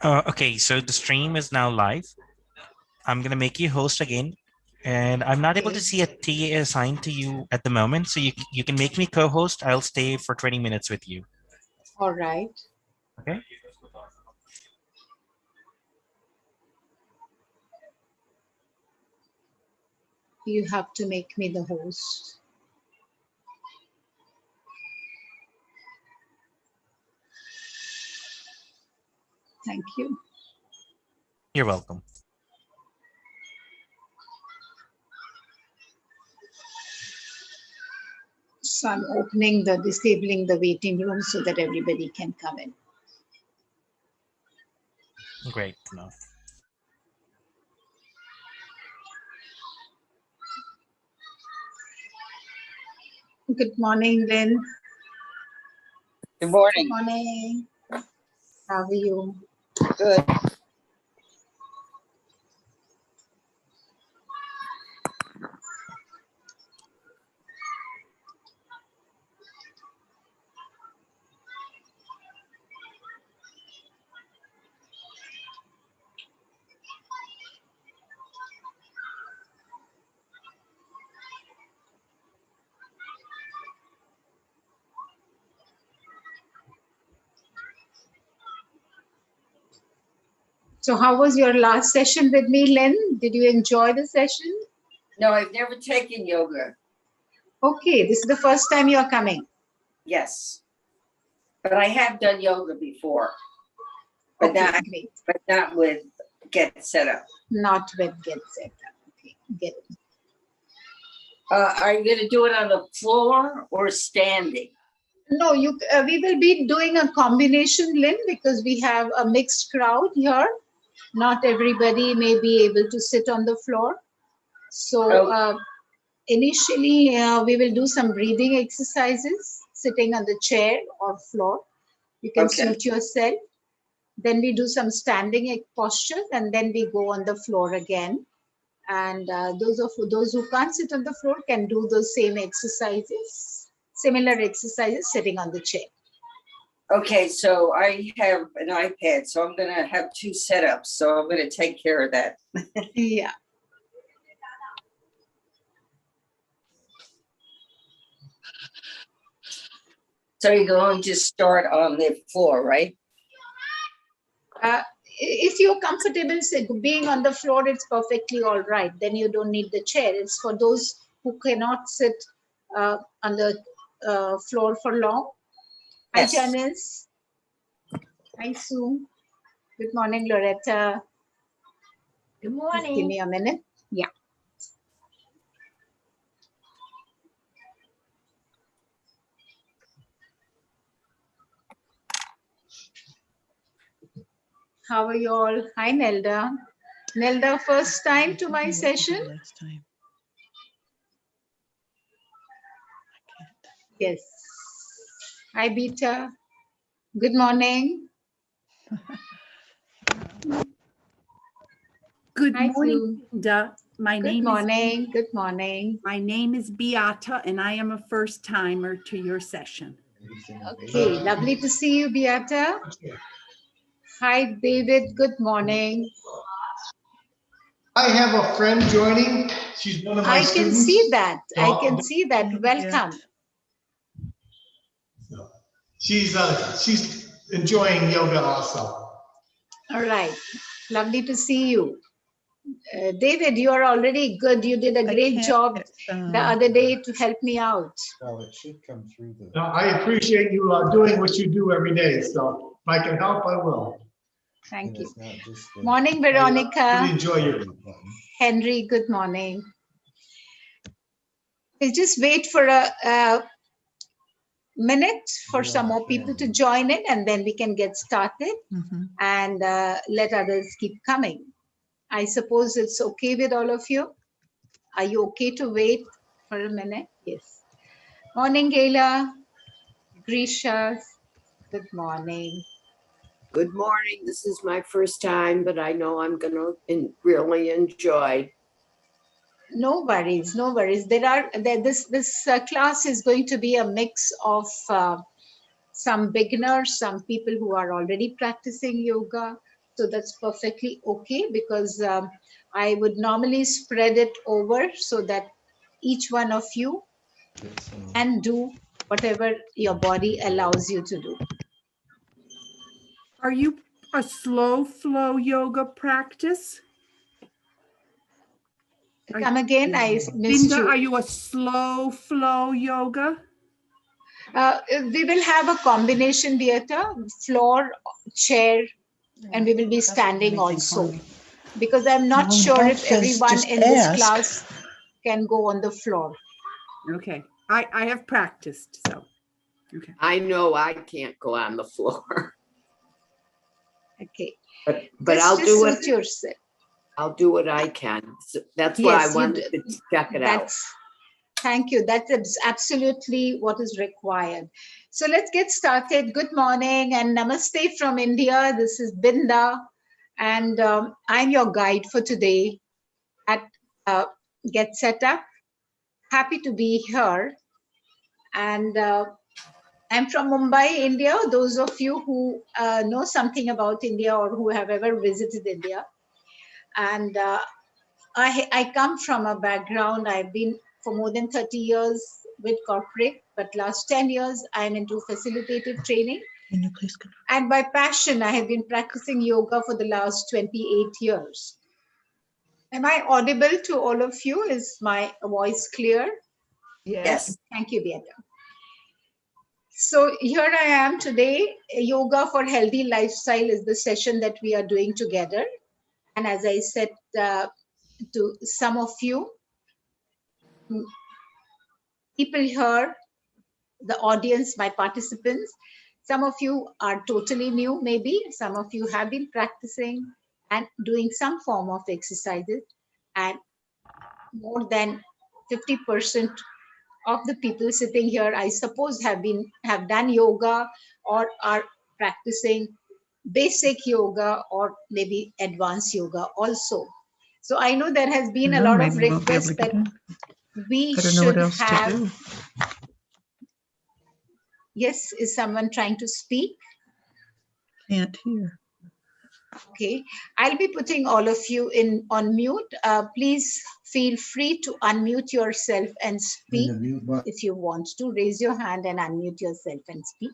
Okay, so the stream is now live. I'm going to make you host again. And I'm not able to Okay. see a TA assigned to you at the moment. So you can make me co-host. I'll stay for 20 minutes with you. All right. Okay. You have to make me the host. Thank you. You're welcome. So I'm disabling the waiting room so that everybody can come in. Great to know. Good morning, Lynn. Good morning. Good morning. How are you? Good. So how was your last session with me, Lynn? Did you enjoy the session? No, I've never taken yoga. Okay, this is the first time you're coming. Yes. But I have done yoga before. But, Okay, great. not with Get Set Up. Not with Get Set Up. Okay, get it. Are you going to do it on the floor or standing? No, we will be doing a combination, Lynn, because we have a mixed crowd here. Not everybody may be able to sit on the floor. So initially, we will do some breathing exercises, sitting on the chair or floor. You can suit yourself. Then we do some standing postures, and then we go on the floor again. And those who can't sit on the floor can do those same exercises, similar exercises sitting on the chair. Okay, so I have an iPad, so I'm going to have 2 setups. So I'm going to take care of that. Yeah. So you're going to start on the floor, right? If you're comfortable being on the floor, it's perfectly all right. Then you don't need the chair. It's for those who cannot sit on the floor for long. Yes. Hi, Janice. Hi, Sue. Good morning, Loretta. Good morning. Just give me a minute. Yeah. How are you all? Hi, Nelda. Nelda, first time to my session? Last time. Yes. Hi, Beta. Good morning. Good Hi, morning, Linda. Good morning. Good morning. My name is Beata, and I am a first timer to your session. Okay, lovely to see you, Beata. Hi, David. Good morning. I have a friend joining. She's one of my students. I can see that. I can see that. Welcome. She's enjoying yoga also. All right. Lovely to see you. David, you are already good. You did a great job the other day to help me out. Well, it should come through the. No, I appreciate you doing what you do every day. So if I can help, I will. Thank you. The... Morning, Veronica. I really enjoy your Henry, good morning. We'll just wait for a minute for some more people to join in, and then we can get started and let others keep coming. I suppose it's okay with all of you. Are you okay to wait for a minute? Yes. Morning, Gayla. Grisha. Good morning. Good morning. This is my first time, but I know I'm going to really enjoy. No worries, no worries. This class is going to be a mix of some beginners, some people who are already practicing yoga. So that's perfectly okay, because I would normally spread it over so that each one of you can do whatever your body allows you to do. Are you a slow flow yoga practice? Come again, I missed Linda, are you. you a slow flow yoga? We will have a combination theater, floor, chair, and we will be standing also. Because I'm not Well, sure if says everyone just in this ask. class can go on the floor. Okay, I have practiced, so, okay. I know I can't go on the floor, Okay. but I'll do suit it. yourself. I'll do what I can. So that's why Yes, I wanted to check it out. Thank you. That's absolutely what is required. So let's get started. Good morning and namaste from India. This is Binda, and I'm your guide for today at Get Set Up. Happy to be here. And I'm from Mumbai, India. Those of you who know something about India or who have ever visited India. And I come from a background, I've been for more than 30 years with corporate, but last 10 years I'm into facilitative training. Can you please go? And by passion, I have been practicing yoga for the last 28 years. Am I audible to all of you? Is my voice clear? Yes. Thank you, Beata. So here I am today. Yoga for Healthy Lifestyle is the session that we are doing together. And as I said to some of you, people here, the audience, my participants, some of you are totally new, maybe. Some of you have been practicing and doing some form of exercises. And more than 50% of the people sitting here, I suppose, have done yoga or are practicing basic yoga or maybe advanced yoga also. So I know there has been a lot of requests that we should have. Yes, is someone trying to speak? Can't hear. Okay, I'll be putting all of you on mute. Please feel free to unmute yourself and speak if you want to. Raise your hand and unmute yourself and speak.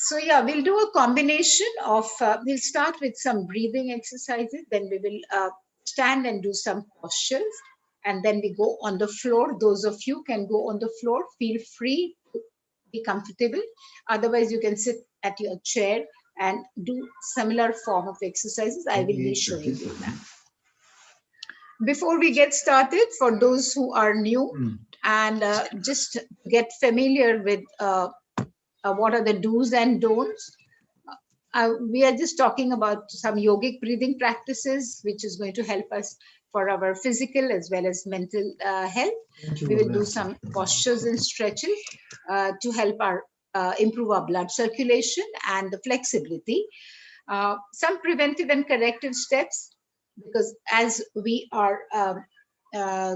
So yeah, we'll do a combination of, we'll start with some breathing exercises, then we will stand and do some postures, and then we go on the floor. Those of you can go on the floor, feel free to be comfortable. Otherwise, you can sit at your chair and do similar form of exercises. I will be showing you that. Before we get started, for those who are new and just get familiar with what are the do's and don'ts, we are just talking about some yogic breathing practices, which is going to help us for our physical as well as mental health. We will do some postures and stretches to help our improve our blood circulation and the flexibility. Some preventive and corrective steps, because as we are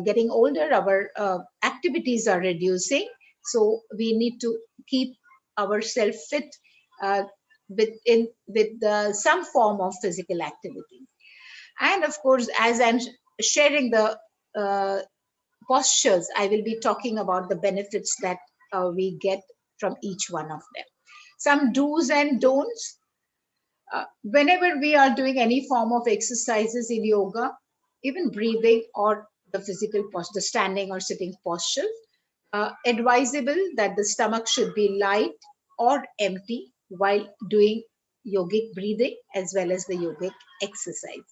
getting older, our activities are reducing. So we need to keep ourselves fit with some form of physical activity. And of course, as I'm sharing the postures, I will be talking about the benefits that we get from each one of them. Some do's and don'ts. Whenever we are doing any form of exercises in yoga, even breathing or the physical posture, the standing or sitting posture, advisable that the stomach should be light or empty while doing yogic breathing as well as the yogic exercises.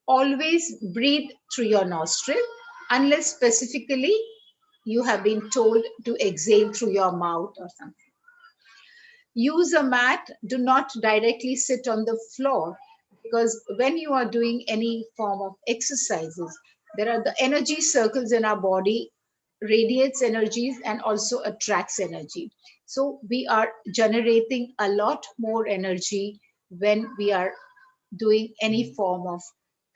Always breathe through your nostril unless specifically you have been told to exhale through your mouth or something. Use a mat. Do not directly sit on the floor, because when you are doing any form of exercises, there are the energy circles in our body, radiates energies and also attracts energy. So we are generating a lot more energy when we are doing any form of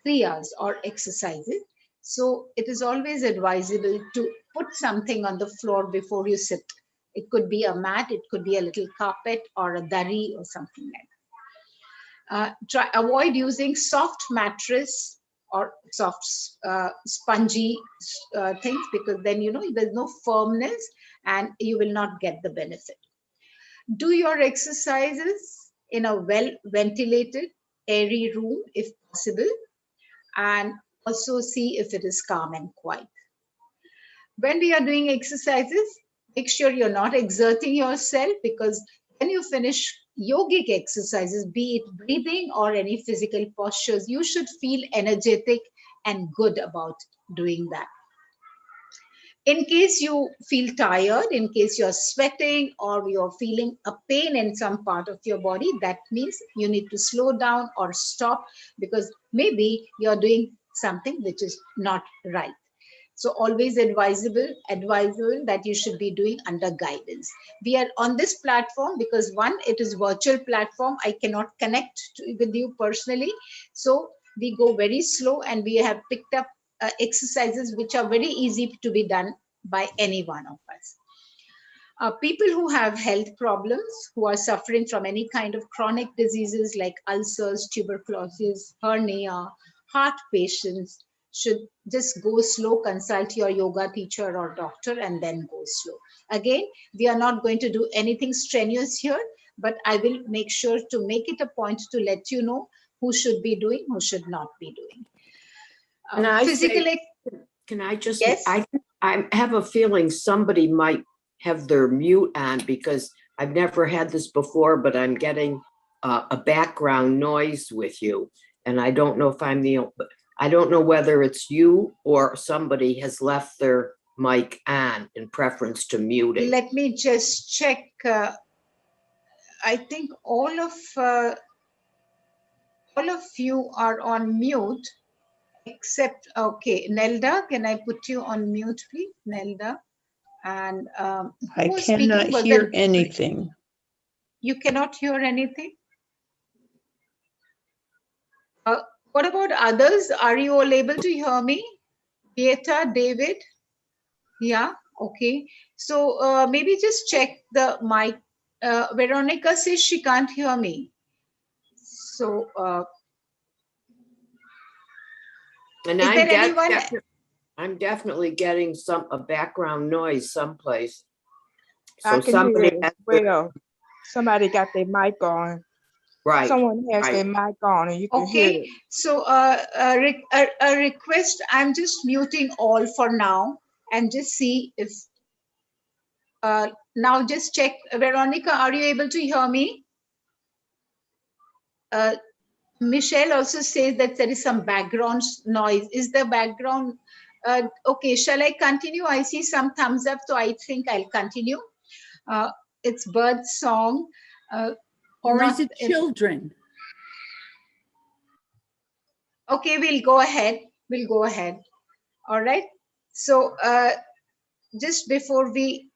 kriyas or exercises. So it is always advisable to put something on the floor before you sit It could be a mat, it could be a little carpet or a dari or something like that. Avoid using soft mattress or soft spongy things, because then there's no firmness and you will not get the benefit. Do your exercises in a well ventilated, airy room if possible, and also see if it is calm and quiet. When we are doing exercises, make sure you're not exerting yourself, because when you finish yogic exercises, be it breathing or any physical postures, you should feel energetic and good about doing that. In case you feel tired, in case you're sweating or you're feeling a pain in some part of your body, that means you need to slow down or stop, because maybe you're doing something which is not right. So always advisable that you should be doing under guidance. We are on this platform because one, it is virtual platform. I cannot connect with you personally. So we go very slow, and we have picked up exercises which are very easy to be done by any one of us. People who have health problems, who are suffering from any kind of chronic diseases like ulcers, tuberculosis, hernia, heart patients, should just go slow, consult your yoga teacher or doctor, and then go slow. Again, we are not going to do anything strenuous here, but I will make sure to make it a point to let you know who should be doing, who should not be doing. Can I just, yes? I have a feeling somebody might have their mute on, because I've never had this before, but I'm getting a background noise with you. And I don't know if I don't know whether it's you or somebody has left their mic on in preference to muting. Let me just check. I think all of you are on mute, except, okay, Nelda, can I put you on mute, please, Nelda? And I cannot hear anything. You cannot hear anything? What about others? Are you all able to hear me? Pieta, David? Yeah, okay. So maybe just check the mic. Veronica says she can't hear me. So, and I'm definitely getting a background noise someplace. So I can hear it as well. Somebody got their mic on. Right. Someone has their mic on, and you can hear it. So a request. I'm just muting all for now, and just see if. Now just check. Veronica, are you able to hear me? Michelle also says that there is some background noise. Is the background okay? Shall I continue? I see some thumbs up, so I think I'll continue. It's bird song. Or is it children? Okay, we'll go ahead. We'll go ahead. All right. So just before we,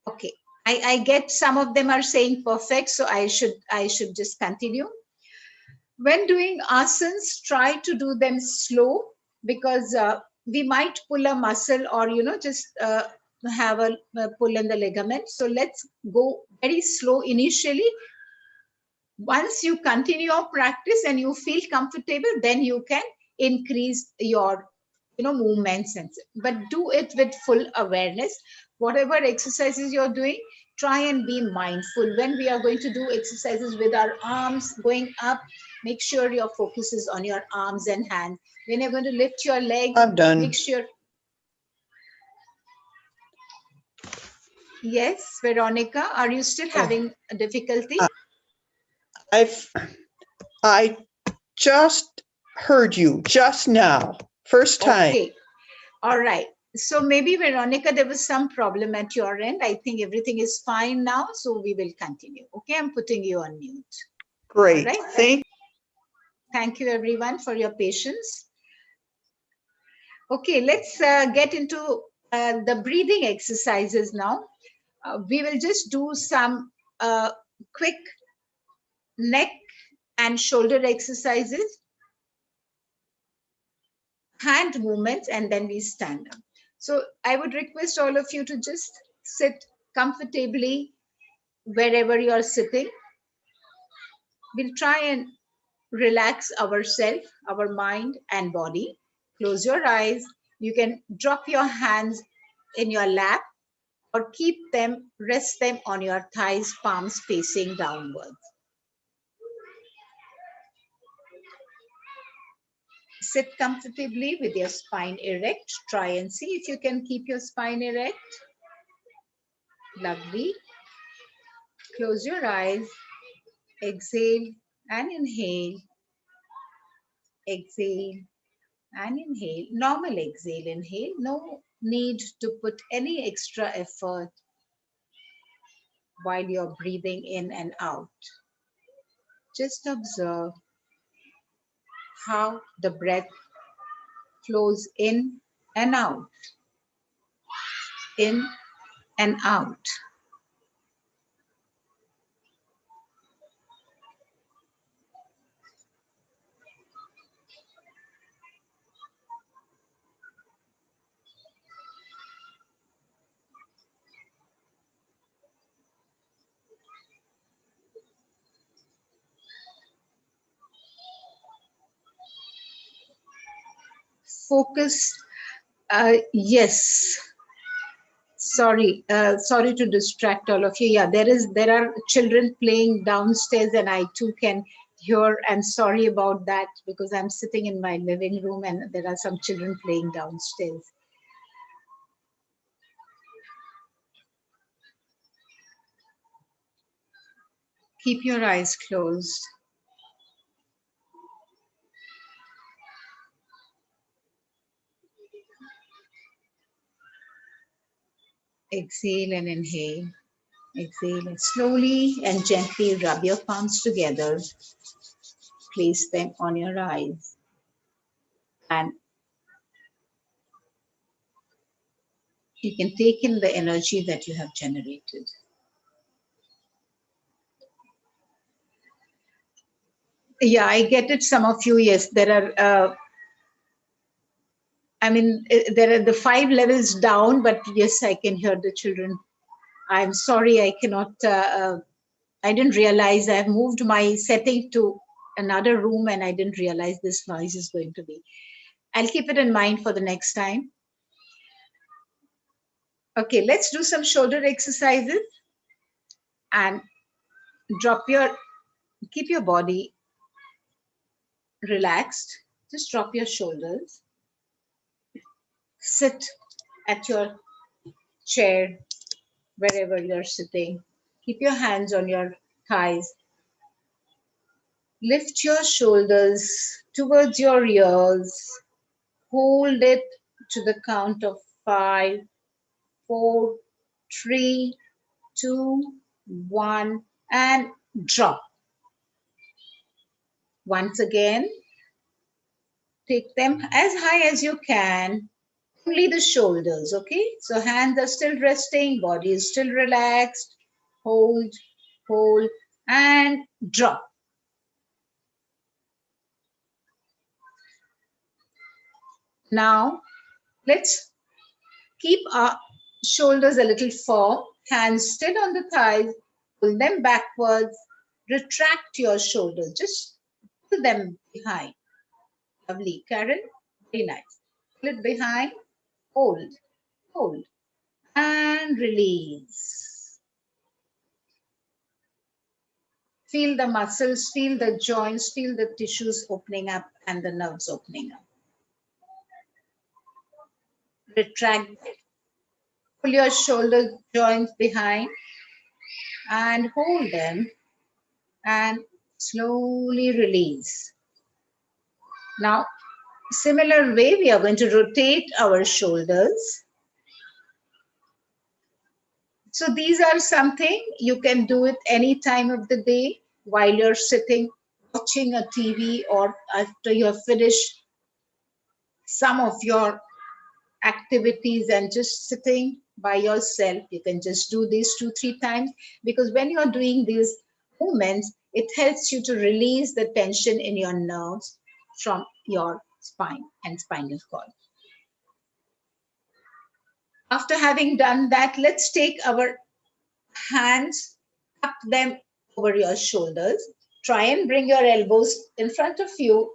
okay, I get some of them are saying perfect, so I should just continue. When doing asanas, try to do them slow, because we might pull a muscle or just have a pull in the ligament. So let's go very slow initially. Once you continue your practice and you feel comfortable, then you can increase your movements, but do it with full awareness. Whatever exercises you're doing, try and be mindful. When we are going to do exercises with our arms going up, make sure your focus is on your arms and hands. When you're going to lift your leg, I'm done. make sure. Yes, Veronica, are you still having a difficulty? I just heard you just now, first time. Okay, all right. So maybe Veronica, there was some problem at your end. I think everything is fine now, so we will continue. Okay, I'm putting you on mute. Great, right. Thank you everyone for your patience. Okay, let's get into the breathing exercises now. We will just do some quick neck and shoulder exercises, hand movements, and then we stand up. So I would request all of you to just Sit comfortably wherever you are sitting. We'll try and relax ourselves, our mind and body. Close your eyes. You can drop your hands in your lap or keep them, rest them on your thighs, palms facing downwards. Sit comfortably with your spine erect. Try and see if you can keep your spine erect. Lovely. Close your eyes. Exhale and inhale. Exhale and inhale. Normal exhale, inhale. No need to put any extra effort while you're breathing in and out. Just observe how the breath flows in and out. In and out. Focus. Yes. Sorry to distract all of you. Yeah, there are children playing downstairs and I too can hear, and sorry about that because I'm sitting in my living room and there are some children playing downstairs. Keep your eyes closed. Exhale and inhale. Exhale and slowly and gently rub your palms together. Place them on your eyes. And you can take in the energy that you have generated. Yeah, I get it. Some of you, yes, there are, there are the 5 levels down, but yes, I can hear the children. I'm sorry, I cannot, I didn't realize I've moved my setting to another room and I didn't realize this noise is going to be. I'll keep it in mind for the next time. Okay, let's do some shoulder exercises and keep your body relaxed. Just drop your shoulders. Sit at your chair, wherever you're sitting. Keep your hands on your thighs. Lift your shoulders towards your ears. Hold it to the count of 5, 4, 3, 2, 1, and drop. Once again, take them as high as you can. Only the shoulders, okay? So hands are still resting, body is still relaxed. Hold, hold, and drop. Now, let's keep our shoulders a little forward, hands still on the thighs, pull them backwards, retract your shoulders, just pull them behind. Lovely, Karen, very nice. Pull it behind, hold, hold, and release. Feel the muscles, feel the joints, feel the tissues opening up and the nerves opening up. Retract, pull your shoulder joints behind and hold them and slowly release. Now, similar way, we are going to rotate our shoulders. So these are something you can do it any time of the day while you're sitting watching a TV or after you have finished some of your activities and just sitting by yourself. You can just do this 2-3 times, because when you're doing these movements, it helps you to release the tension in your nerves from your spine and spinal cord. After After having done that, let's take our hands, tuck them over your shoulders. Try and bring your elbows in front of you.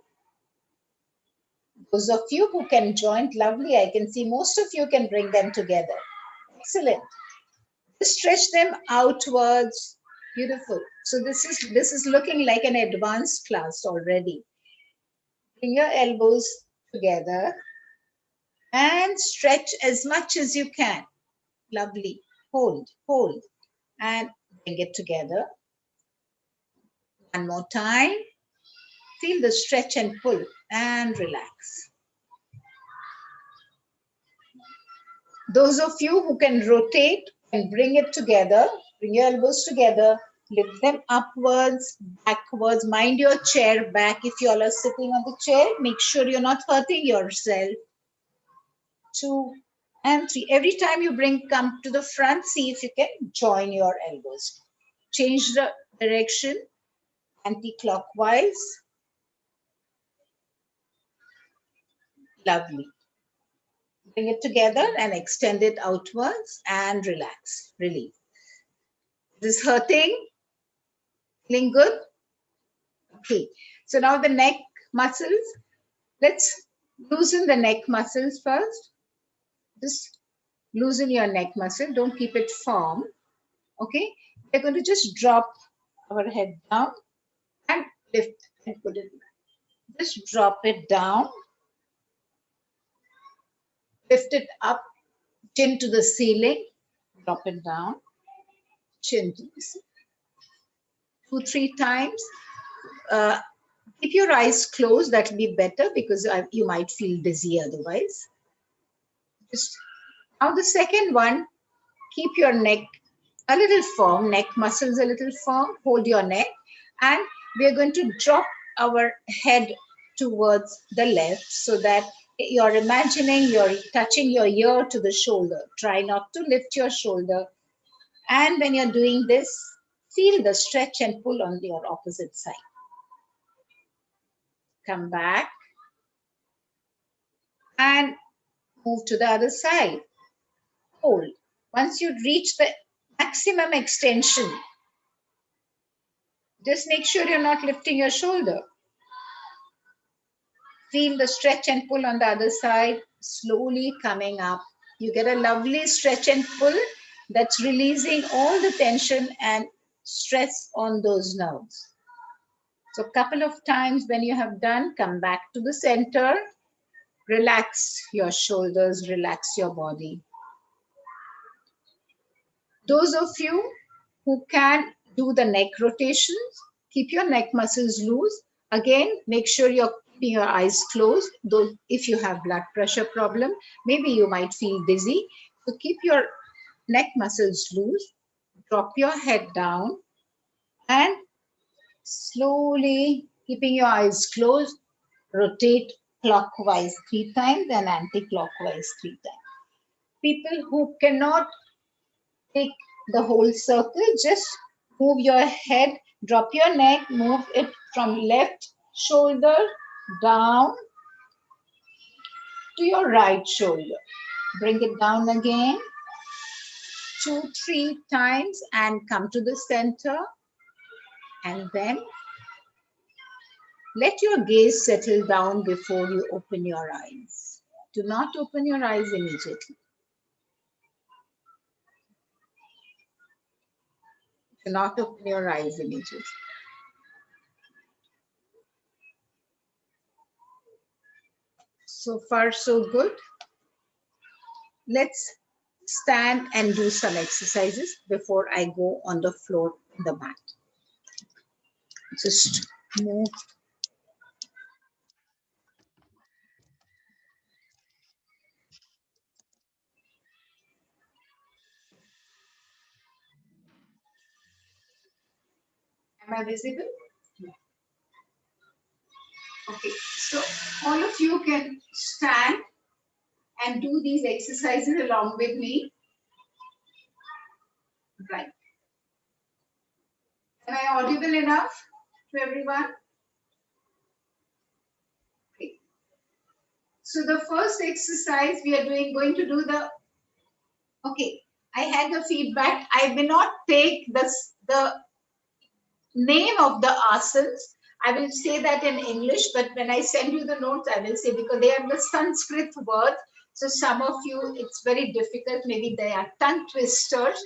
Those of you who can join, lovely. I can see most of you can bring them together. Excellent. Stretch them outwards. Beautiful. So this is looking like an advanced class already. Bring your elbows together and stretch as much as you can. Lovely. Hold, hold, and bring it together. One more time. Feel the stretch and pull and relax. Those of you who can rotate and bring it together, bring your elbows together, lift them upwards, backwards. Mind your chair back. If you all are sitting on the chair, make sure you're not hurting yourself. 2 and 3. Every time you come to the front, see if you can join your elbows. Change the direction anti-clockwise. Lovely. Bring it together and extend it outwards and relax. Release. Is this hurting? Feeling good? Okay. So now the neck muscles. Let's loosen the neck muscles first. Just loosen your neck muscle. Don't keep it firm. Okay. We're going to just drop our head down and lift and put it back. Just drop it down. Lift it up, chin to the ceiling. Drop it down, chin to the ceiling. 2-3 times. Keep your eyes closed. That will be better because you might feel dizzy otherwise. Just now the second one, keep your neck a little firm, neck muscles a little firm. Hold your neck, and we are going to drop our head towards the left so that you're imagining you're touching your ear to the shoulder. Try not to lift your shoulder. And when you're doing this, feel the stretch and pull on your opposite side. Come back and move to the other side. Hold. Once you reach the maximum extension, just make sure you're not lifting your shoulder. Feel the stretch and pull on the other side, slowly coming up. You get a lovely stretch and pull that's releasing all the tension and stress on those nerves. So a couple of times when you have done, come back to the center, relax your shoulders, relax your body. Those of you who can do the neck rotations, keep your neck muscles loose. Again, make sure you're keeping your eyes closed. Though if you have blood pressure problem, maybe you might feel dizzy. So keep your neck muscles loose. Drop your head down and slowly, keeping your eyes closed, rotate clockwise 3 times and anti-clockwise 3 times. People who cannot take the whole circle, just move your head, drop your neck, move it from left shoulder down to your right shoulder. Bring it down again 2-3 times and come to the center. And then let your gaze settle down before you open your eyes. Do not open your eyes immediately. Do not open your eyes immediately. So far, so good. Let's stand and do some exercises before I go on the floor on the mat. Just move. Am I visible? Okay, so all of you can stand and do these exercises along with me. Right. Am I audible enough to everyone? Okay. So the first exercise we are going to do the Okay, I had the feedback. I may not take the name of the asanas. I will say that in English, but when I send you the notes, I will say, because they are the Sanskrit words. So some of you, it's very difficult. Maybe they are tongue twisters.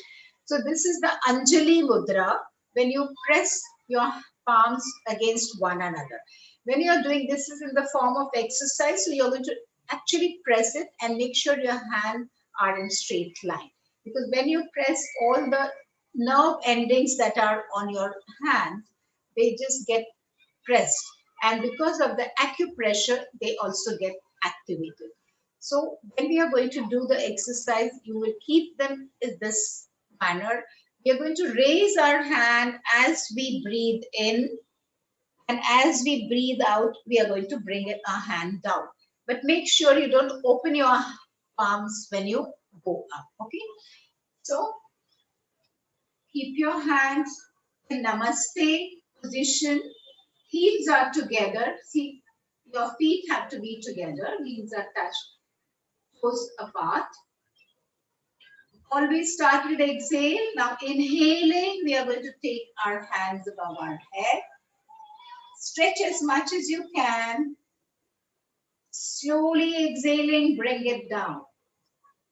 So this is the Anjali Mudra, when you press your palms against one another. When you're doing this is in the form of exercise, so you're going to actually press it and make sure your hands are in straight line. Because when you press, all the nerve endings that are on your hands, they just get pressed. And because of the acupressure, they also get activated. So when we are going to do the exercise, you will keep them in this manner. We are going to raise our hand as we breathe in. And as we breathe out, we are going to bring it, our hand down. But make sure you don't open your palms when you go up. Okay? So keep your hands in Namaste position. Heels are together. See, your feet have to be together. Heels are touched, toes apart. Always start with exhale. Now inhaling, we are going to take our hands above our head. Stretch as much as you can. Slowly exhaling, bring it down.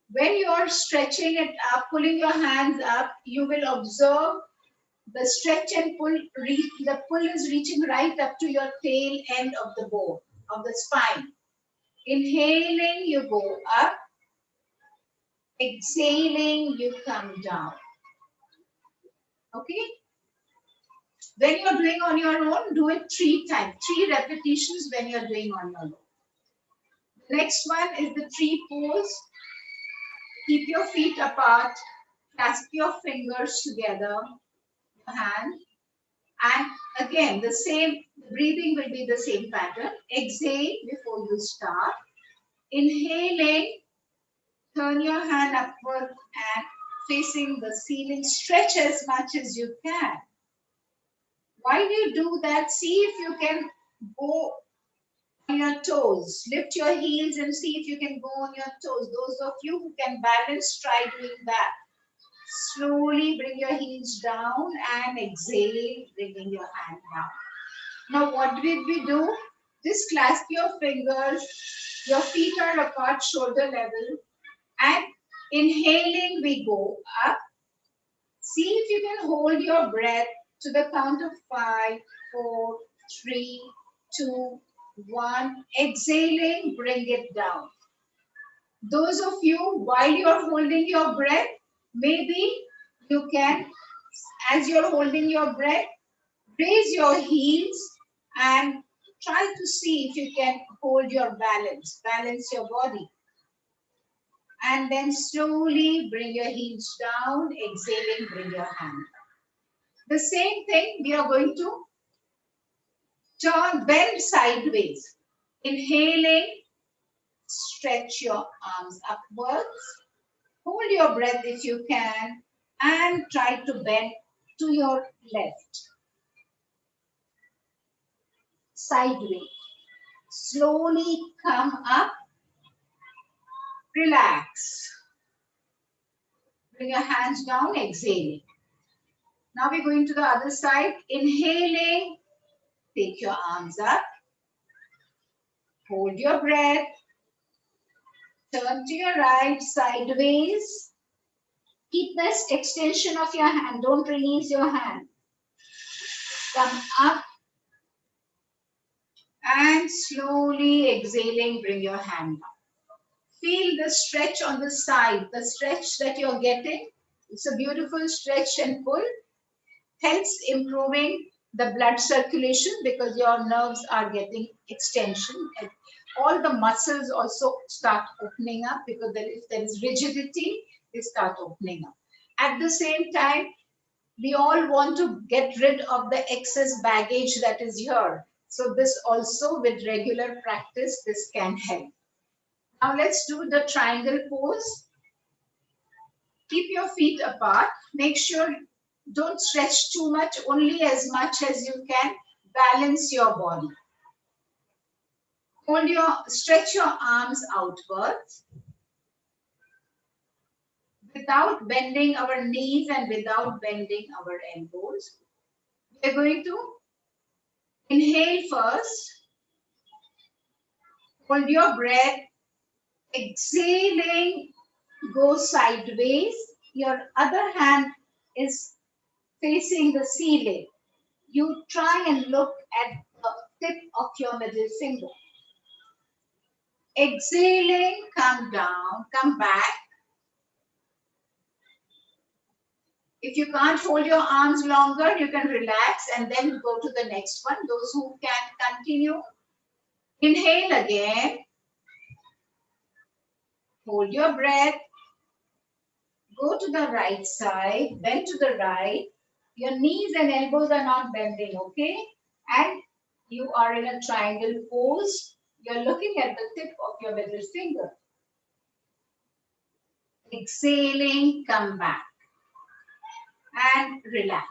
When you are stretching it up, pulling your hands up, you will observe the stretch and pull. The pull is reaching right up to your tail end of the bone, of the spine. Inhaling, you go up. Exhaling, you come down. Okay? When you're doing on your own, do it 3 times. 3 repetitions when you're doing on your own. Next one is the tree pose. Keep your feet apart. Clasp your fingers together. Hand. And again, the same breathing will be the same pattern. Exhale before you start. Inhaling, turn your hand upward and facing the ceiling. Stretch as much as you can. While you do that, see if you can go on your toes. Lift your heels and see if you can go on your toes. Those of you who can balance, try doing that. Slowly bring your heels down and exhale, bringing your hand down. Now, what did we do? Just clasp your fingers. Your feet are apart, shoulder level. And inhaling, we go up. See if you can hold your breath to the count of 5, 4, 3, 2, 1. Exhaling, bring it down. Those of you, while you're holding your breath, maybe you can, as you're holding your breath, raise your heels and try to see if you can hold your balance your body. And then slowly bring your heels down, exhaling, bring your hand down. The same thing, we are going to bend sideways. Inhaling, stretch your arms upwards. Hold your breath if you can and try to bend to your left. Sideways. Slowly come up. Relax. Bring your hands down, exhaling. Now we're going to the other side. Inhaling, take your arms up. Hold your breath. Turn to your right, sideways. Keep this extension of your hand. Don't release your hand. Come up. And slowly exhaling, bring your hand down. Feel the stretch on the side, the stretch that you're getting. It's a beautiful stretch and pull. Helps improving the blood circulation because your nerves are getting extension. And all the muscles also start opening up because if there is rigidity, they start opening up. At the same time, we all want to get rid of the excess baggage that is here. So this also, with regular practice, this can help. Now let's do the triangle pose. Keep your feet apart. Make sure don't stretch too much, only as much as you can. Balance your body. Stretch your arms outwards. With without bending our knees and without bending our elbows. We're going to inhale first. Hold your breath. Exhaling, go sideways. Your other hand is facing the ceiling. You try and look at the tip of your middle finger. Exhaling, come down, come back. If you can't hold your arms longer, you can relax and then go to the next one. Those who can continue, inhale again. Hold your breath. Go to the right side, bend to the right. Your knees and elbows are not bending, okay? And you are in a triangle pose. You're looking at the tip of your middle finger. Exhaling, come back and relax.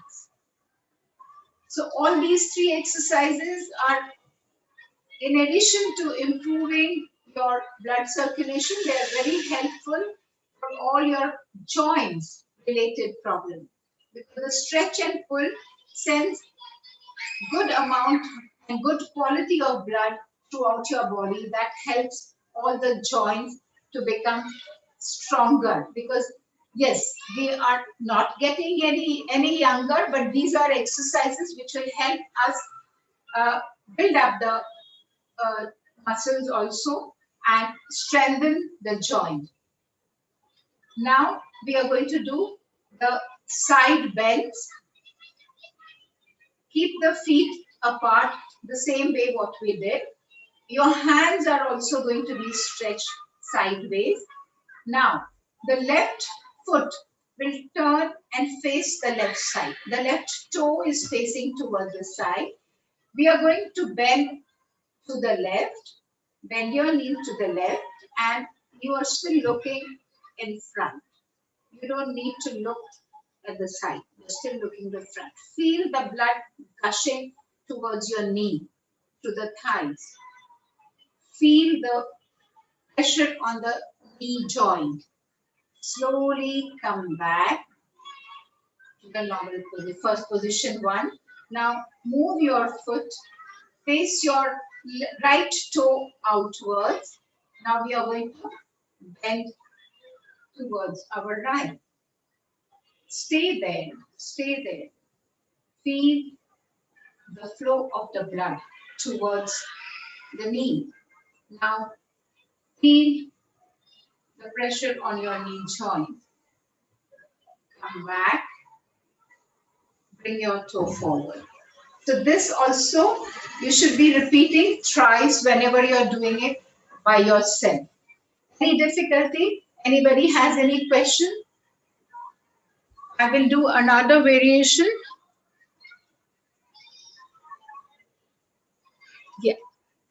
So all these three exercises are, in addition to improving your blood circulation, they are very helpful for all your joints related problems. Because the stretch and pull sends good amount and good quality of blood throughout your body that helps all the joints to become stronger. Because yes, we are not getting any younger, but these are exercises which will help us build up the muscles also and strengthen the joint. Now we are going to do the side bends. Keep the feet apart the same way what we did. Your hands are also going to be stretched sideways. Now the left foot will turn and face the left side. The left toe is facing towards the side. We are going to bend to the left. Bend your knee to the left and you are still looking in front. You don't need to look at the side. You're still looking the front. Feel the blood gushing towards your knee, to the thighs. Feel the pressure on the knee joint. Slowly come back to the normal position. First position 1. Now move your foot. Face your right toe outwards. Now we are going to bend towards our right. Stay there, stay there. Feel the flow of the blood towards the knee. Now feel the pressure on your knee joint. Come back, bring your toe forward. So this also you should be repeating thrice whenever you're doing it by yourself. Any difficulty? Anybody has any question? I will do another variation. Yeah.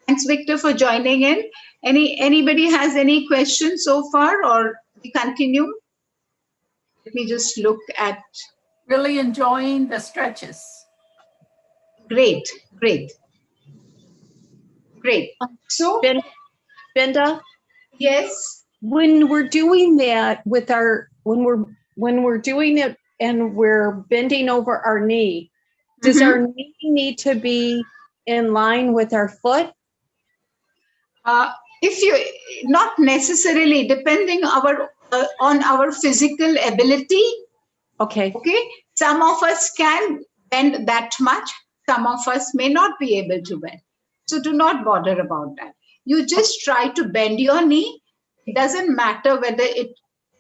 Thanks, Victor, for joining in. Anybody has any questions so far, or we continue? Let me just look at. Really enjoying the stretches. Great, great, great. So, Binda? Yes. When we're doing that with our, when we're doing it and we're bending over our knee, does our knee need to be in line with our foot? If you, not necessarily, depending on our physical ability. Okay. Okay. Some of us can bend that much. Some of us may not be able to bend. So do not bother about that. You just try to bend your knee. It doesn't matter whether it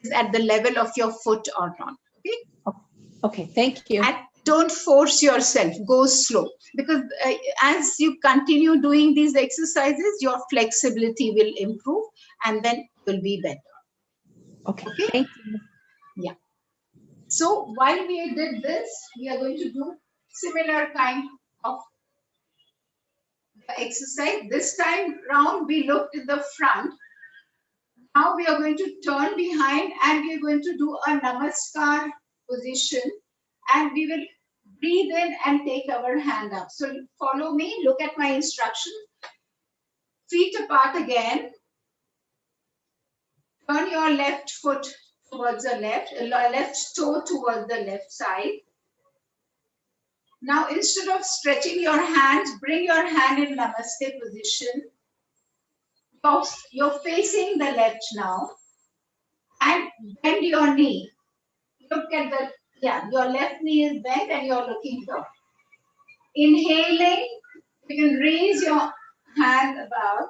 is at the level of your foot or not. Okay. Okay. Thank you. And don't force yourself. Go slow. Because as you continue doing these exercises, your flexibility will improve and then it will be better. Okay. Thank you. Yeah. So while we did this, we are going to do similar kind of exercise. This time round, we looked at the front. Now we are going to turn behind and we are going to do a namaskar position. And we will breathe in and take our hand up. So follow me, look at my instructions. Feet apart again. Turn your left foot towards the left, left toe towards the left side. Now, instead of stretching your hands, bring your hand in Namaste position. You're facing the left now, and bend your knee. Look at the, your left knee is bent and you're looking up. Inhaling, you can raise your hand above.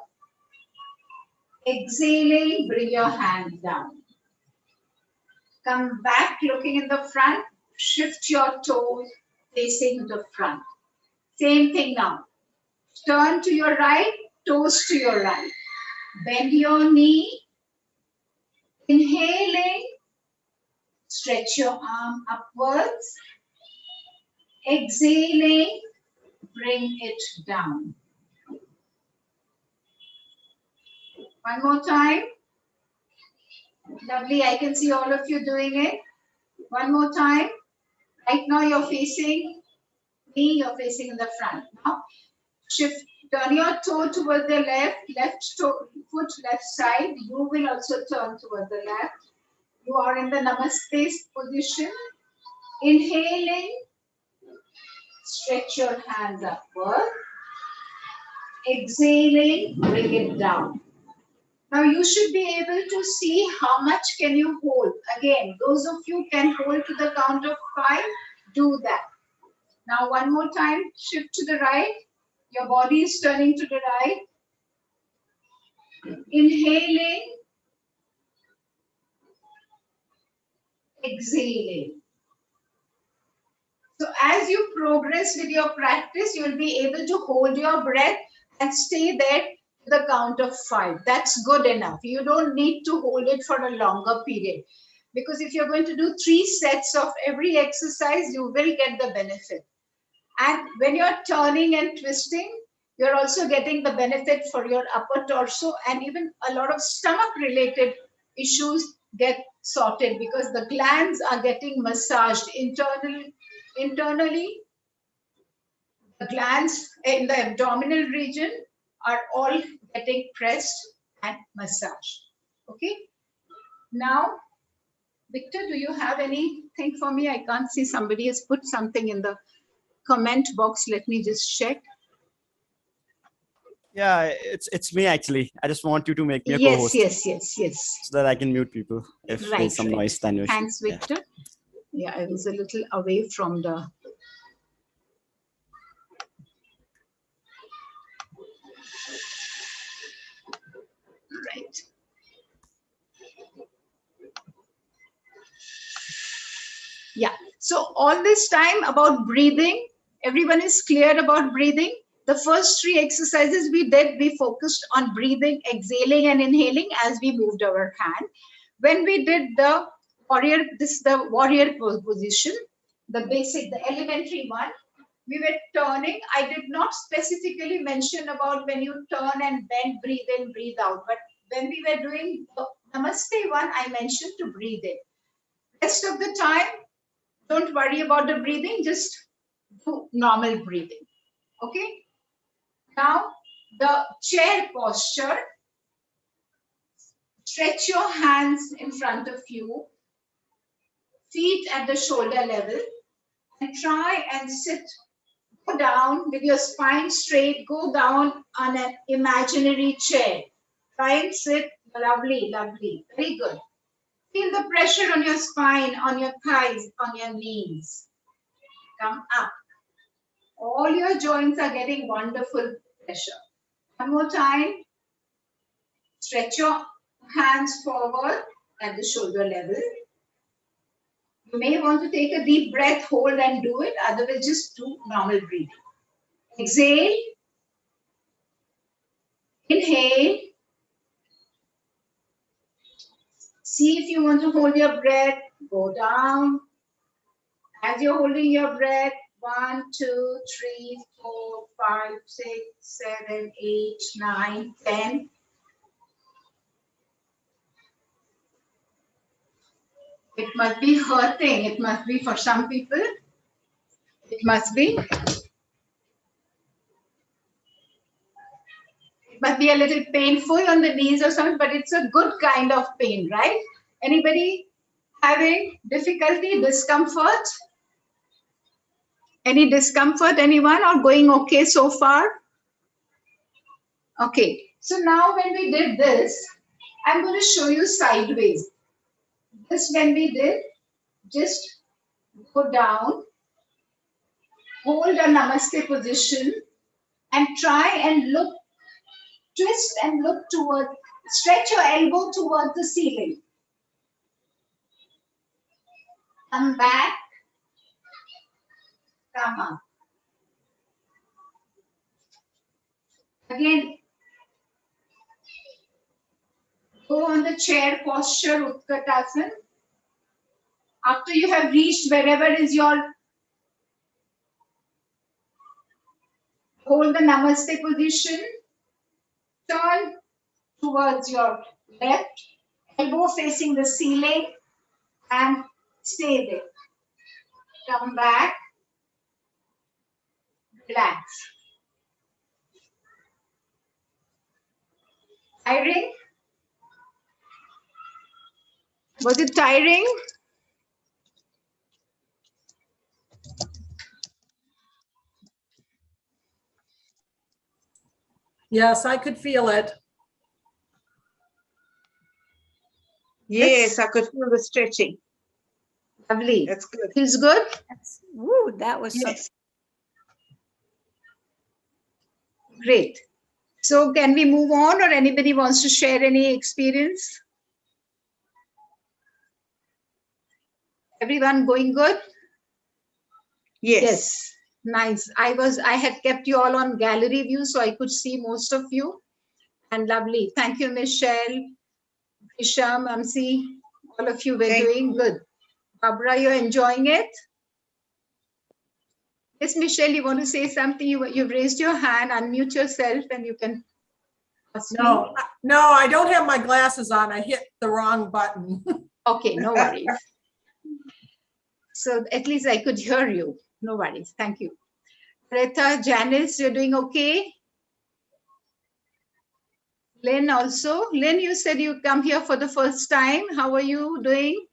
Exhaling, bring your hand down. Come back looking in the front. Shift your toes facing the front. Same thing now. Turn to your right, toes to your right. Bend your knee. Inhaling, stretch your arm upwards. Exhaling, bring it down. One more time. Lovely, I can see all of you doing it. One more time. Right now you're facing me, you're facing in the front. Now shift, turn your toe towards the left toe, foot left side. You will also turn towards the left. You are in the Namaste position. Inhaling, stretch your hands upward. Exhaling, bring it down. Now you should be able to see how much can you hold. Again, those of you can hold to the count of 5, do that. Now one more time, shift to the right. Your body is turning to the right. Inhaling. Exhaling. So as you progress with your practice, you will be able to hold your breath and stay there to the count of 5. That's good enough. You don't need to hold it for a longer period. Because if you're going to do 3 sets of every exercise, you will get the benefit. And when you're turning and twisting, you're also getting the benefit for your upper torso, and even a lot of stomach related issues get sorted because the glands are getting massaged internally. The glands in the abdominal region are all getting pressed and massaged. Okay. Now, Victor, do you have anything for me? I can't see. Somebody has put something in the comment box. Let me just check. Yeah, it's me actually. I just want you to make me a Yes, co-host. yes. So that I can mute people if Right, there's some right. noise. Then Thanks, Victor. Yeah, I was a little away from the... Right. Yeah, so all this time about breathing, everyone is clear about breathing. The first 3 exercises we did, we focused on breathing, exhaling and inhaling as we moved our hand. When we did the warrior, the warrior position, the basic, the elementary one, we were turning. I did not specifically mention about when you turn and bend, breathe in, breathe out. But when we were doing the Namaste one, I mentioned to breathe in. Rest of the time, don't worry about the breathing, just do normal breathing. Okay? Now, the chair posture. Stretch your hands in front of you, feet at the shoulder level, and try and sit. Go down with your spine straight, go down on an imaginary chair. Try and sit. Lovely, lovely. Very good. Feel the pressure on your spine, on your thighs, on your knees. Come up. All your joints are getting wonderful pressure. One more time. Stretch your hands forward at the shoulder level. You may want to take a deep breath, hold and do it. Otherwise, just do normal breathing. Exhale. Inhale. See if you want to hold your breath. Go down. As you're holding your breath, 1, 2, 3, 4, 5, 6, 7, 8, 9, 10. It must be hurting. It must be for some people. It must be. It must be a little painful on the knees or something, but it's a good kind of pain, right? Anybody having difficulty, discomfort? Any discomfort, anyone, or going okay so far? Okay, so now when we did this, I'm going to show you sideways. This when we did, just go down, hold a namaste position, and try and look, twist and look toward, stretch your elbow toward the ceiling. Come back, come up. Again, go on the chair posture, Utkatasana. After you have reached wherever is your, hold the namaste position, turn towards your left, elbow facing the ceiling, and stay there. Come back, relax. Tiring? Was it tiring? Yes, I could feel it. Yes, I could feel the stretching. Lovely. That's good. Feels good? Woo, that was so Yes. Great. So can we move on, or anybody wants to share any experience? Everyone going good? Yes. Nice. I had kept you all on gallery view so I could see most of you. And lovely. Thank you, Michelle, Isham, Amsi. All of you were Thank doing good. Barbara, you're enjoying it? Yes, Michelle, you want to say something? You've raised your hand. Unmute yourself and you can ask me. No, I don't have my glasses on. I hit the wrong button. Okay, no worries. So at least I could hear you. No worries. Thank you. Greta, Janice, you're doing okay? Lynn also. Lynn, you said you come here for the first time. How are you doing?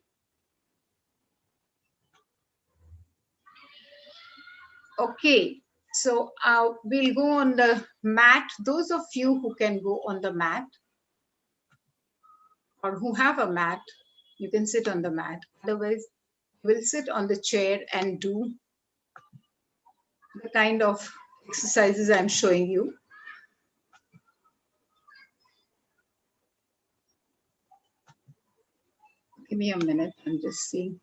Okay. So we'll go on the mat. Those of you who can go on the mat or who have a mat, you can sit on the mat. Otherwise, we'll sit on the chair and do the kind of exercises I'm showing you. Give me a minute. I'm just seeing.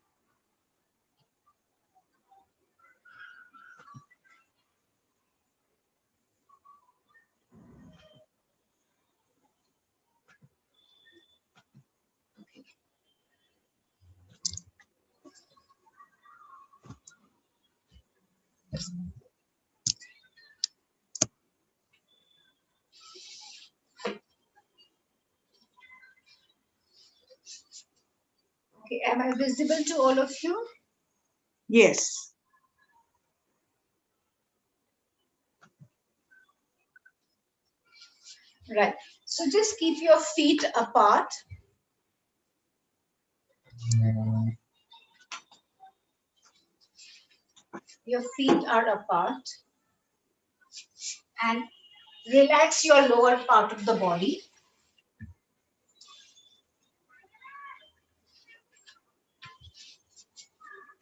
Okay, am I visible to all of you? Yes. Right. So just keep your feet apart. Your feet are apart. And relax your lower part of the body.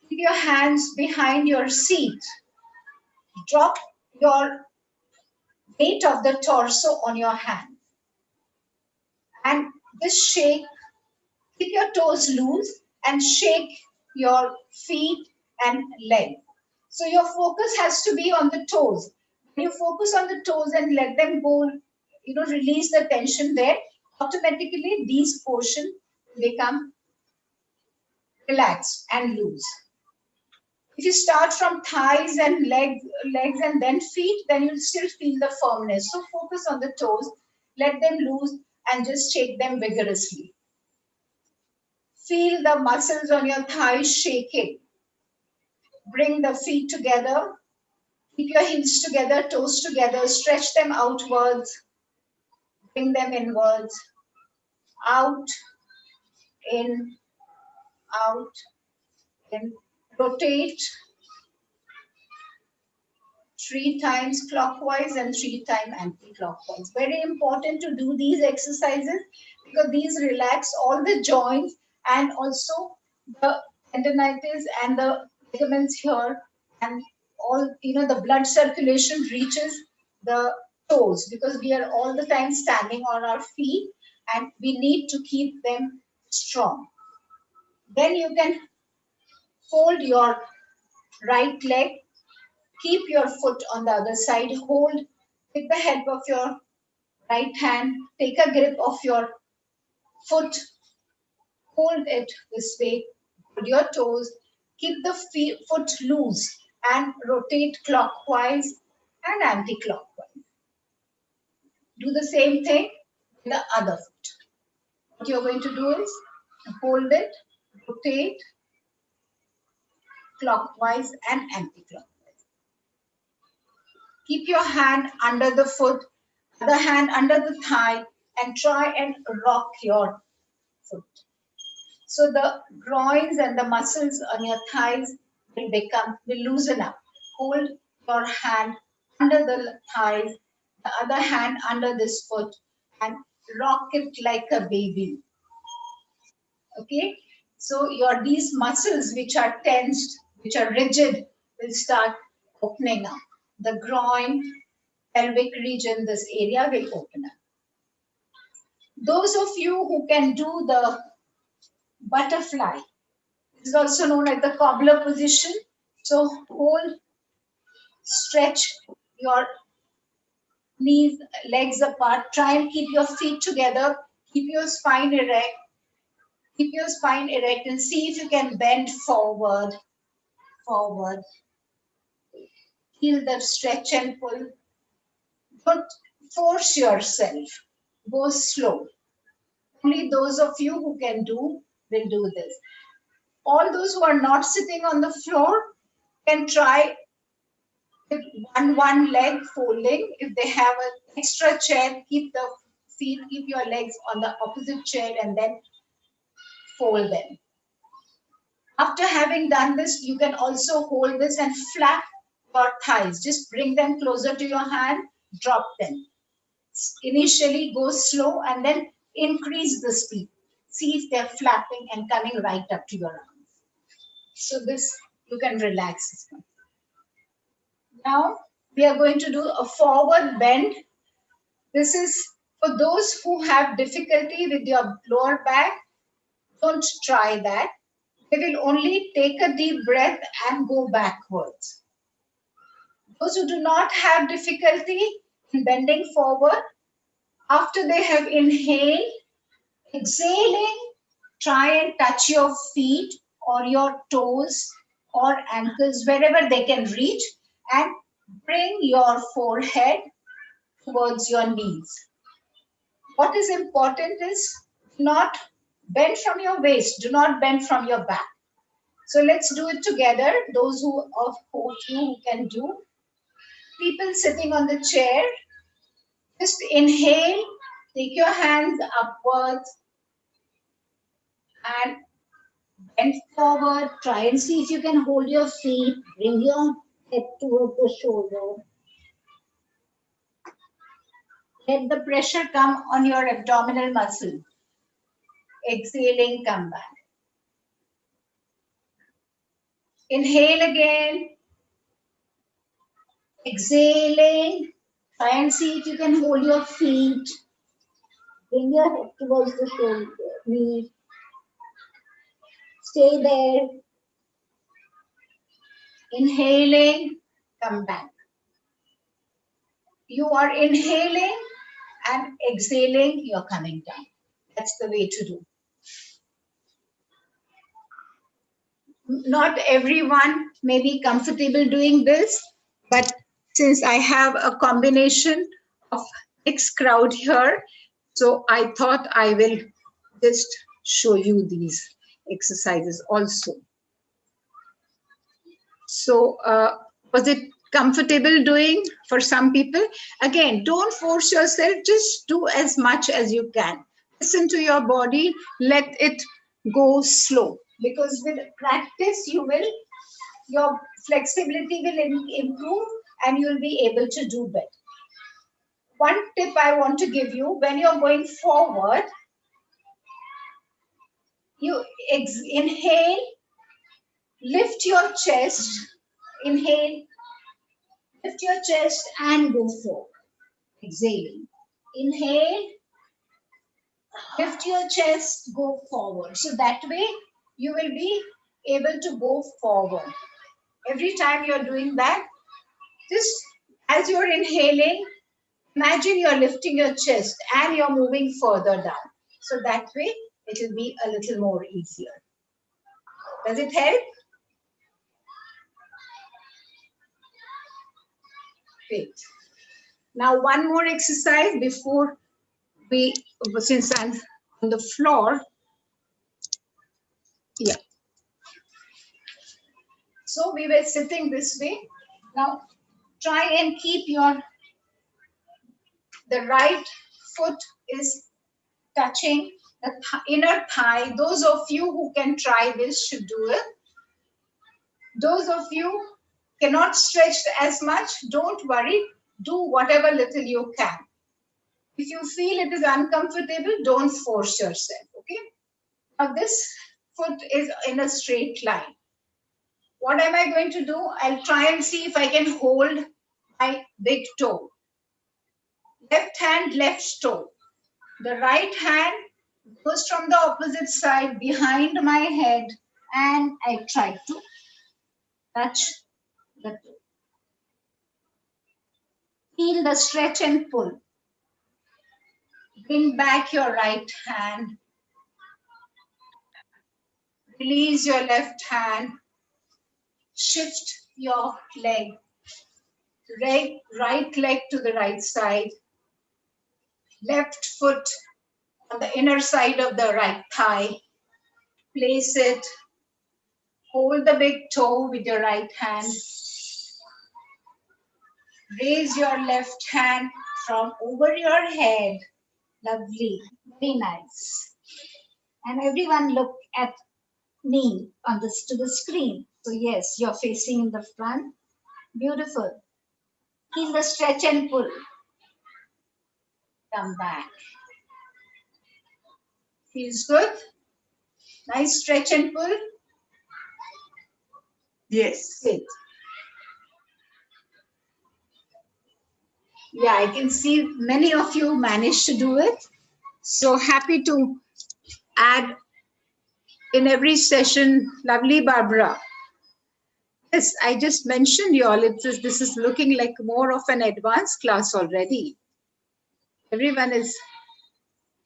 Keep your hands behind your seat. Drop your weight of the torso on your hand. And just shake, keep your toes loose and shake your feet and leg. So your focus has to be on the toes. When you focus on the toes and let them go, release the tension there, automatically these portions become relaxed and loose. If you start from thighs and legs and then feet, then you'll still feel the firmness. So focus on the toes, let them loose and just shake them vigorously. Feel the muscles on your thighs shaking. Bring the feet together. Keep your heels together, toes together. Stretch them outwards. Bring them inwards. Out, in, out, then rotate 3 times clockwise and 3 times anti-clockwise. Very important to do these exercises because these relax all the joints and also the tendinitis and the ligaments here, and all, the blood circulation reaches the toes because we are all the time standing on our feet and we need to keep them strong. Then you can fold your right leg, keep your foot on the other side, hold with the help of your right hand, take a grip of your foot, hold it this way, hold your toes, keep the foot loose and rotate clockwise and anti-clockwise. Do the same thing with the other foot. What you're going to do is hold it, rotate clockwise and anti-clockwise. Keep your hand under the foot, other hand under the thigh, and try and rock your foot. So the groins and the muscles on your thighs will loosen up. Hold your hand under the thighs, the other hand under this foot, and rock it like a baby. Okay? So these muscles which are tensed, which are rigid, will start opening up. The groin, pelvic region, this area will open up. Those of you who can do the butterfly, this is also known as the cobbler position. So hold, stretch your knees, legs apart, try and keep your feet together, keep your spine erect. Keep your spine erect and see if you can bend forward, forward. Feel the stretch and pull. Don't force yourself. Go slow. Only those of you who can do will do this. All those who are not sitting on the floor can try with one leg folding. If they have an extra chair, keep your legs on the opposite chair and then fold them. After having done this, you can also hold this and flap your thighs. Just bring them closer to your hand, drop them. Initially go slow and then increase the speed. See if they're flapping and coming right up to your arms. So this, you can relax. Now we are going to do a forward bend. This is for those who have difficulty with your lower back. Don't try that. They will only take a deep breath and go backwards. Those who do not have difficulty in bending forward, after they have inhaled, exhaling, try and touch your feet or your toes or ankles, wherever they can reach, and bring your forehead towards your knees. What is important is not bend from your waist, do not bend from your back. So let's do it together, those of you who can do. People sitting on the chair, just inhale, take your hands upwards and bend forward. Try and see if you can hold your feet, bring your head towards the shoulder. Let the pressure come on your abdominal muscle. Exhaling, come back. Inhale again. Exhaling. Try and see if you can hold your feet. Bring your head towards the shoulder, knee. Stay there. Inhaling, come back. You are inhaling and exhaling, you're coming down. That's the way to do. Not everyone may be comfortable doing this, but since I have a combination of mixed crowd here, so I thought I will just show you these exercises also. So was it comfortable doing for some people? Again, don't force yourself, just do as much as you can. Listen to your body, let it go slow. because with practice, your flexibility will improve and you'll be able to do better. One tip I want to give you, when you're going forward, you inhale, lift your chest, inhale, lift your chest and go forward. Exhaling. Inhale, lift your chest, go forward. So that way you will be able to go forward. Every time you're doing that, just as you're inhaling, imagine you're lifting your chest and you're moving further down. So that way it will be a little more easier. Does it help? Great. Now one more exercise before since I'm on the floor. Yeah. So we were sitting this way. Now try and keep the right foot is touching the inner thigh. Those of you who can try this should do it. Those of you cannot stretch as much, don't worry. Do whatever little you can. If you feel it is uncomfortable, don't force yourself, okay? Now this foot is in a straight line. What am I going to do? I'll try and see if I can hold my big toe. Left hand, left toe. The right hand goes from the opposite side behind my head and I try to touch the toe. Feel the stretch and pull. Bring back your right hand. Release your left hand. Shift your leg. Right leg to the right side. Left foot on the inner side of the right thigh. Place it. Hold the big toe with your right hand. Raise your left hand from over your head. Lovely. Very nice. And everyone look at me to the screen. So yes, you're facing in the front. Beautiful. Feel the stretch and pull. Come back. Feels good? Nice stretch and pull? Yes. Good. Yeah, I can see many of you managed to do it. So happy to add in every session. Lovely, Barbara. Yes, I just mentioned you all. This is looking like more of an advanced class already. Everyone is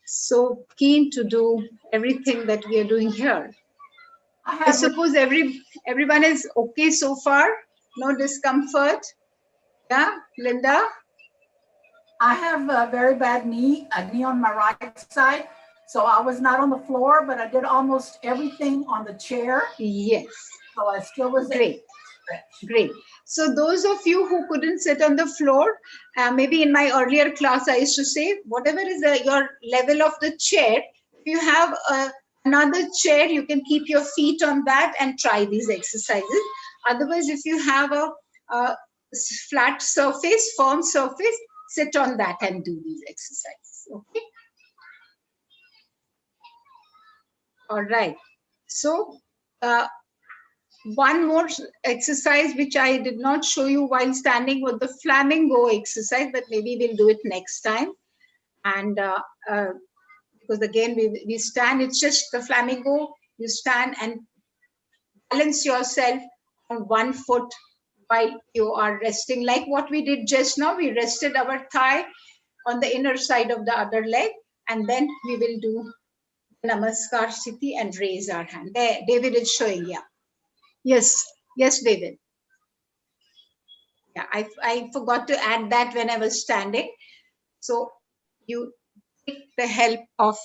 so keen to do everything that we are doing here. I suppose everyone is okay so far. No discomfort. Yeah, Linda. I have a very bad knee, a knee on my right side. So I was not on the floor, but I did almost everything on the chair. Yes. So I still was great. Great. So those of you who couldn't sit on the floor, maybe in my earlier class, I used to say, whatever is your level of the chair, if you have another chair, you can keep your feet on that and try these exercises. Otherwise, if you have a flat surface, firm surface, sit on that and do these exercises. Okay. All right. So, one more exercise which I did not show you while standing was the flamingo exercise, but maybe we'll do it next time. And because again, we stand, it's just the flamingo, you stand and balance yourself on one foot while you are resting. Like what we did just now, we rested our thigh on the inner side of the other leg, and then we will do Namaskar Sthiti and raise our hand. There, David is showing, yeah. Yes, yes, David. Yeah, I forgot to add that when I was standing. So you take the help of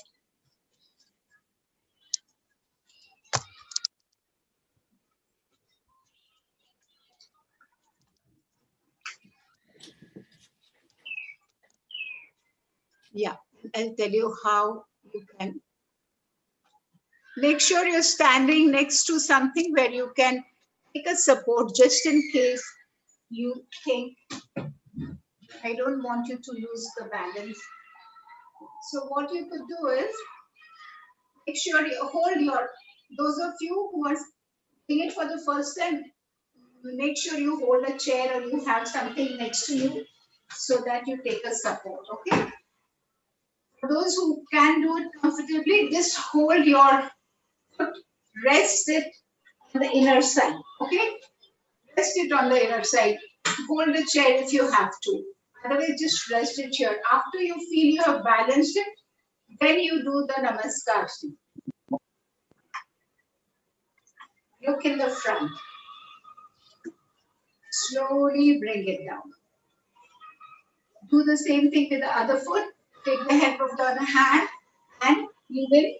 yeah, I'll tell you how you can Make sure you're standing next to something where you can take a support just in case you think, I don't want you to lose the balance. So what you could do is, make sure you hold your, those of you who are doing it for the first time, make sure you hold a chair or you have something next to you so that you take a support, okay? For those who can do it comfortably, just hold your foot, rest it on the inner side, okay? Rest it on the inner side. Hold the chair if you have to. Otherwise, just rest it here. After you feel you have balanced it, then you do the namaskar. Look in the front. Slowly bring it down. Do the same thing with the other foot. Take the help of the other hand and you will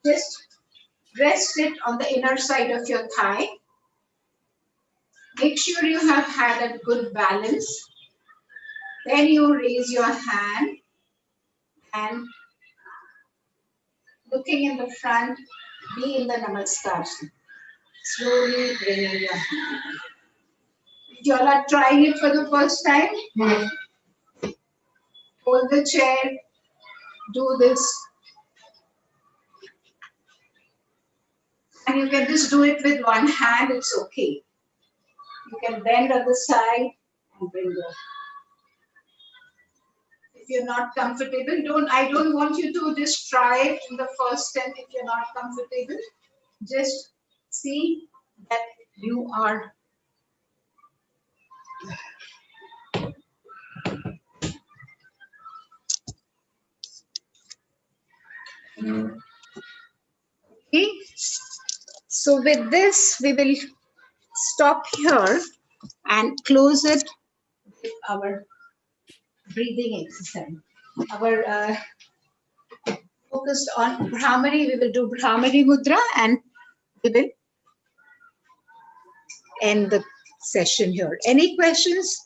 just rest it on the inner side of your thigh. Make sure you have had a good balance. Then you raise your hand and looking in the front, be in the namaskar. Slowly bring in your hand. If you all are trying it for the first time, hold the chair, do this. And you can just do it with one hand, it's okay. You can bend on the side and bring it. If you're not comfortable, I don't want you to just try it in the first step if you're not comfortable. Just see that you are okay. So with this, we will stop here and close it with our breathing exercise. Our focused on Brahmari, we will do Brahmari Mudra and we will end the session here. Any questions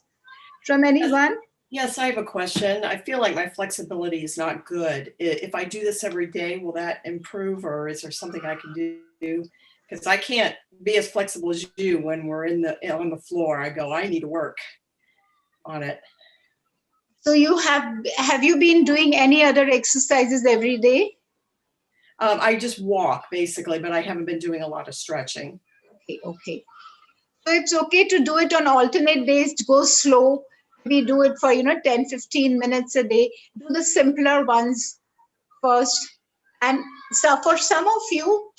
from anyone? Yes, I have a question. I feel like my flexibility is not good. If I do this every day, will that improve or is there something I can do? Because I can't be as flexible as you when we're on the floor. I need to work on it. So you have you been doing any other exercises every day? I just walk basically, but I haven't been doing a lot of stretching. Okay. So it's okay to do it on alternate days, to go slow. We do it for, 10, 15 minutes a day. Do the simpler ones first. And so for some of you,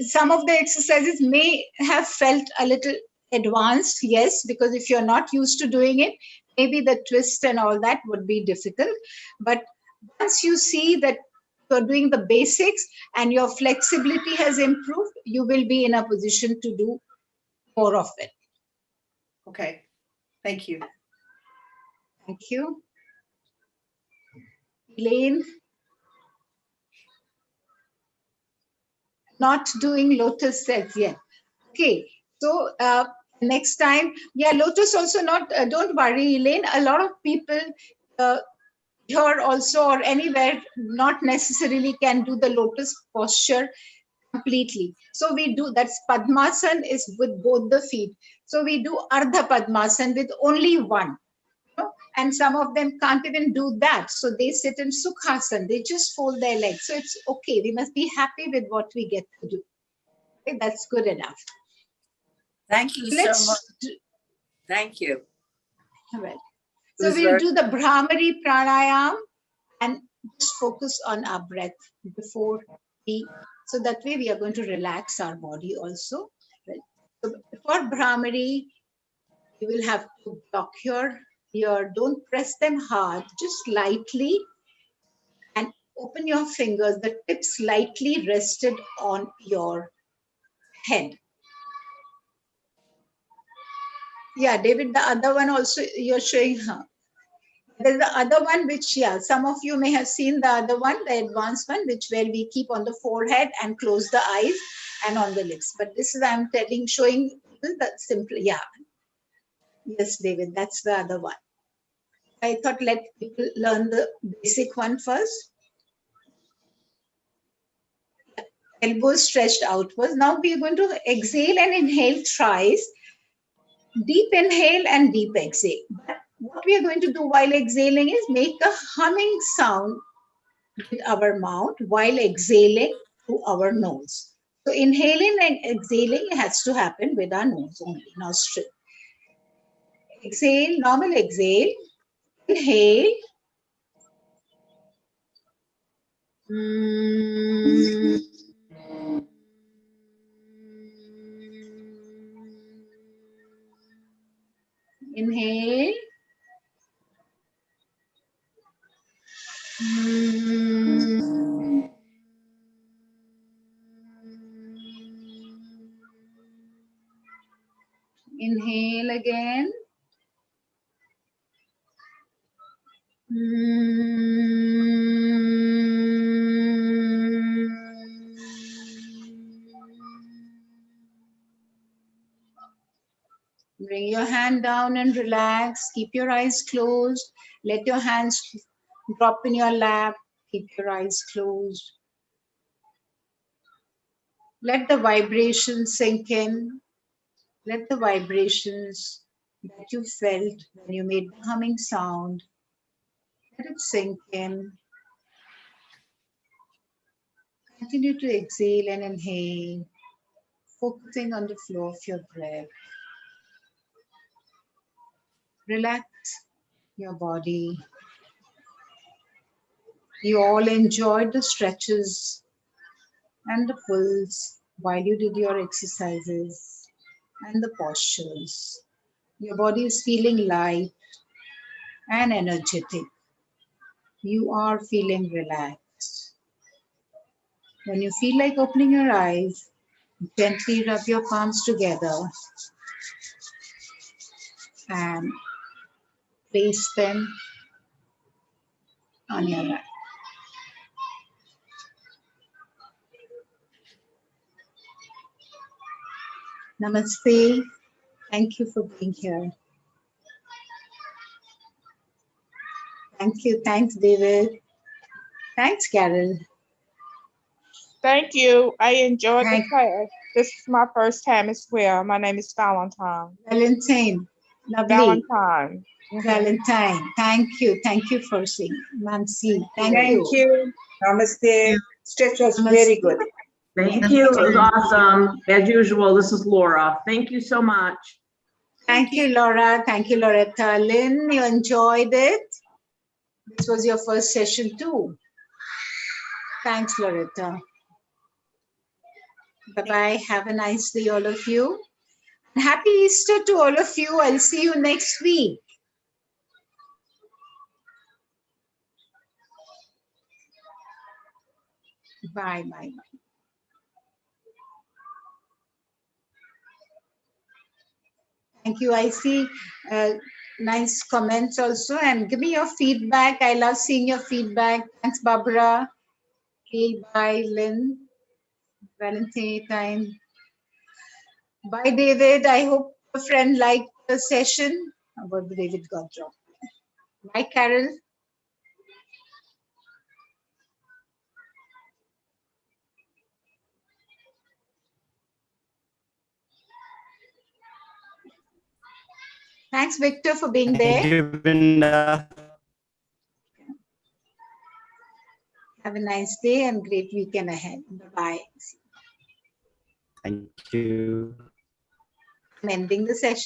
some of the exercises may have felt a little advanced, yes, because if you're not used to doing it, maybe the twist and all that would be difficult. But once you see that you're doing the basics and your flexibility has improved, you will be in a position to do more of it. Okay, thank you. Thank you. Elaine? Not doing lotus sets yet. Okay, so next time, lotus also not, don't worry, Elaine, a lot of people here also or anywhere not necessarily can do the lotus posture completely. So we do, that's Padmasana is with both the feet. So we do Ardha Padmasana with only one. And some of them can't even do that. So they sit in Sukhasana. They just fold their legs. So it's okay. We must be happy with what we get to do. Okay, that's good enough. Thank you so much. Thank you. All right. So we'll do the Brahmari Pranayama and just focus on our breath before so that way we are going to relax our body also. Right. So for Brahmari, you will have to block your ear. Don't press them hard, just lightly, and open your fingers, the tips lightly rested on your head. Yeah, David, the other one also you're showing her. There's the other one which, some of you may have seen the other one, the advanced one, where we keep on the forehead and close the eyes and on the lips. But this is, I'm showing the simple, Yes, David, that's the other one. I thought let people learn the basic one first. elbows stretched outwards. Now we are going to exhale and inhale thrice. Deep inhale and deep exhale. But what we are going to do while exhaling is make a humming sound with our mouth while exhaling through our nose. So inhaling and exhaling has to happen with our nose only, nostril. Exhale, normal exhale. Inhale. Inhale. Inhale again. Bring your hand down and relax. Keep your eyes closed. Let your hands drop in your lap. Keep your eyes closed. Let the vibrations sink in. Let the vibrations that you felt when you made the humming sound, let it sink in. Continue to exhale and inhale, focusing on the flow of your breath. Relax your body. You all enjoyed the stretches and the pulls while you did your exercises and the postures. Your body is feeling light and energetic. You are feeling relaxed. When you feel like opening your eyes, gently rub your palms together and place them on your lap. Namaste. Thank you for being here. Thank you. Thanks, David. Thanks, Carol. Thank you. I enjoyed the class. This is my first time as well. My name is Valentine. Valentine. Lovely. Valentine. Valentine. Thank you. Thank you for saying. Nancy. Thank Thank you. Namaste. Stretch was very good. Thank you. It was awesome. As usual, this is Laura. Thank you so much. Thank you, Laura. Thank you, Loretta. Lynn, you enjoyed it? This was your first session too. Thanks, Loretta. Bye-bye. Have a nice day, all of you. And happy Easter to all of you. I'll see you next week. Bye, bye, bye. Thank you. I see nice comments also. And give me your feedback. I love seeing your feedback. Thanks, Barbara. Okay, bye, Lynn. Valentine. Bye, David. I hope a friend liked the session. About David got dropped. Bye, Carol. Thanks, Victor, for being there. Thank you, Binda. Have a nice day and great weekend ahead. Bye-bye. Thank you. I'm ending the session.